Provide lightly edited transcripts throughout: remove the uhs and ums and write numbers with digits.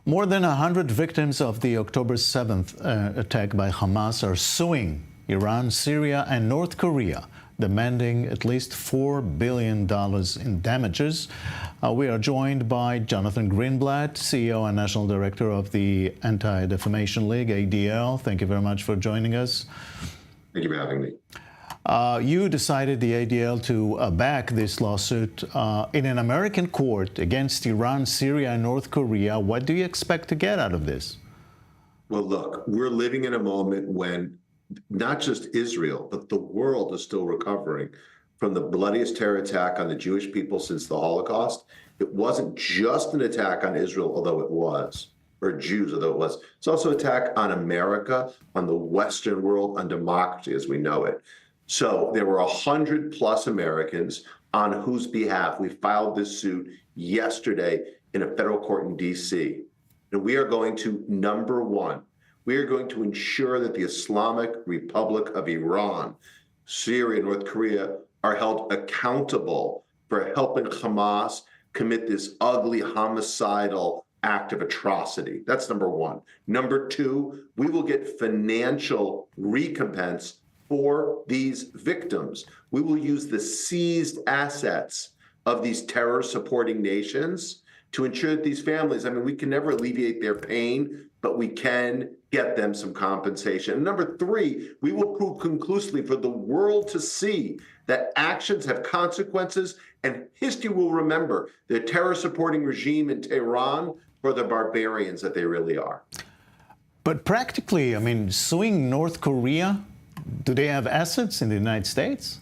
More than 100 victims of the October 7th attack by Hamas are suing Iran, Syria, and North Korea, demanding at least $4 billion in damages. We are joined by Jonathan Greenblatt, CEO and National Director of the Anti-Defamation League, ADL. Thank you very much for joining us. Thank you for having me. You decided, the ADL, to back this lawsuit in an American court against Iran, Syria, and North Korea. What do you expect to get out of this? Well, look, we're living in a moment when not just Israel, but the world is still recovering from the bloodiest terror attack on the Jewish people since the Holocaust. It wasn't just an attack on Israel, although it was, or Jews, although it was. It's also an attack on America, on the Western world, on democracy as we know it. So there were 100+ Americans on whose behalf we filed this suit yesterday in a federal court in D.C. And we are going to, number one, we are going to ensure that the Islamic Republic of Iran, Syria, and North Korea are held accountable for helping Hamas commit this ugly homicidal act of atrocity. That's number one. Number two, we will get financial recompense for these victims. We will use the seized assets of these terror-supporting nations to ensure that these families, I mean, we can never alleviate their pain, but we can get them some compensation. And number three, we will prove conclusively for the world to see that actions have consequences, and history will remember the terror-supporting regime in Tehran for the barbarians that they really are. But practically, I mean, suing North Korea, do they have assets in the United States?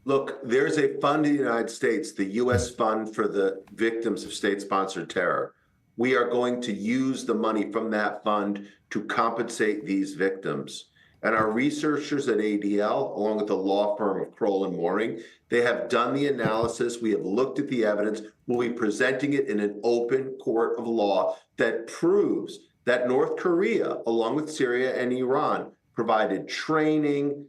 Look, there's a fund in the United States, the U.S. Fund for the Victims of State-Sponsored Terror. We are going to use the money from that fund to compensate these victims. And our researchers at ADL, along with the law firm of Kroll and Mooring, they have done the analysis. We have looked at the evidence. We'll be presenting it in an open court of law that proves that North Korea, along with Syria and Iran, provided training,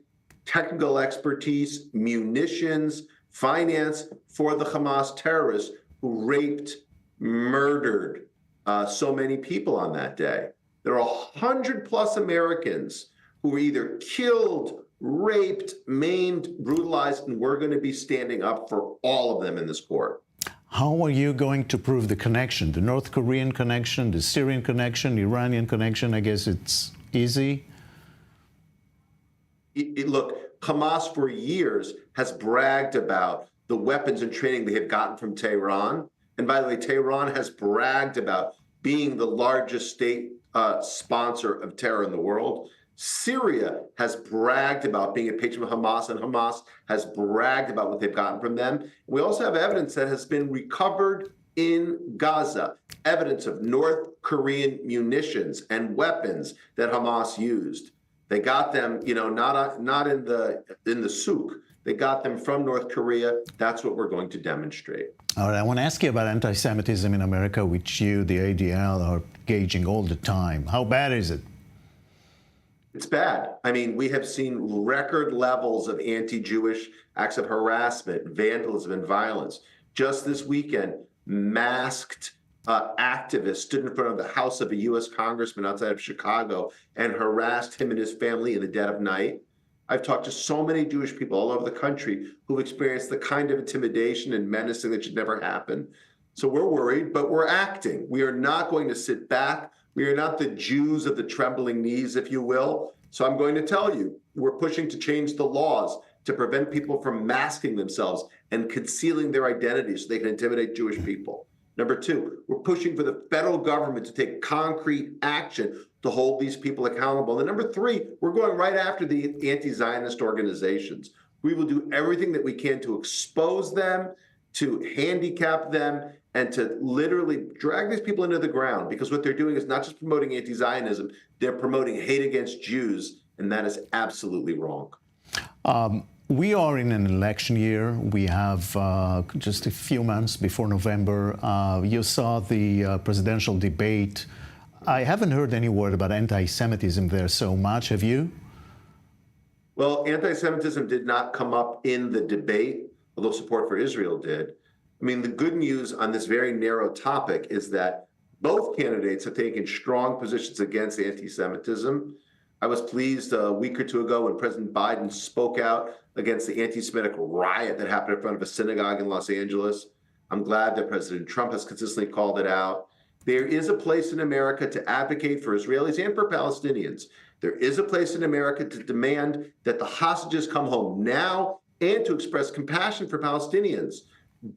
technical expertise, munitions, finance for the Hamas terrorists who raped, murdered so many people on that day. There are 100+ Americans who were either killed, raped, maimed, brutalized, and we're going to be standing up for all of them in this court. How are you going to prove the connection, the North Korean connection, the Syrian connection, Iranian connection? I guess it's easy. Look, Hamas for years has bragged about the weapons and training they have gotten from Tehran. And by the way, Tehran has bragged about being the largest state sponsor of terror in the world. Syria has bragged about being a patron of Hamas, and Hamas has bragged about what they've gotten from them. We also have evidence that has been recovered in Gaza, evidence of North Korean munitions and weapons that Hamas used. They got them, you know, not in the souk. They got them from North Korea. That's what we're going to demonstrate. All right, I want to ask you about anti-Semitism in America, which you, the ADL, are gauging all the time. How bad is it? It's bad. I mean, we have seen record levels of anti-Jewish acts of harassment, vandalism, and violence. Just this weekend, masked activists stood in front of the house of a U.S. congressman outside of Chicago and harassed him and his family in the dead of night. I've talked to so many Jewish people all over the country who've experienced the kind of intimidation and menacing that should never happen. So we're worried, but we're acting. We are not going to sit back. We are not the Jews of the trembling knees, if you will. So I'm going to tell you, we're pushing to change the laws to prevent people from masking themselves and concealing their identities so they can intimidate Jewish people. Number two, we're pushing for the federal government to take concrete action to hold these people accountable. And number three, we're going right after the anti-Zionist organizations. We will do everything that we can to expose them, to handicap them, and to literally drag these people into the ground, because what they're doing is not just promoting anti-Zionism, they're promoting hate against Jews, and that is absolutely wrong. We are in an election year. We have just a few months before November. You saw the presidential debate. I haven't heard any word about anti-Semitism there so much. Have you? Well, anti-Semitism did not come up in the debate, although support for Israel did. I mean, the good news on this very narrow topic is that Both candidates have taken strong positions against anti-Semitism. I was pleased a week or two ago when President Biden spoke out against the anti-Semitic riot that happened in front of a synagogue in Los Angeles. I'm glad that President Trump has consistently called it out. There is a place in America to advocate for Israelis and for Palestinians. There is a place in America to demand that the hostages come home now and to express compassion for Palestinians.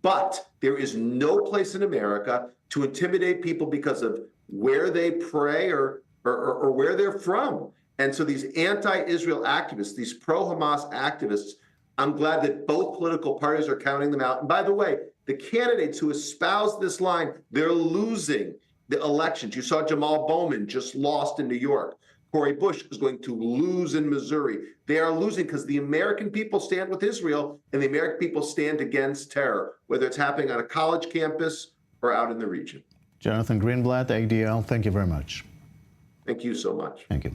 But there is no place in America to intimidate people because of where they pray or where they're from. And so these anti-Israel activists, these pro-Hamas activists, I'm glad that both political parties are counting them out. And by the way, the candidates who espouse this line, they're losing the elections. You saw Jamal Bowman just lost in New York. Cori Bush is going to lose in Missouri. They are losing because the American people stand with Israel and the American people stand against terror, whether it's happening on a college campus or out in the region. Jonathan Greenblatt, ADL, thank you very much. Thank you so much. Thank you.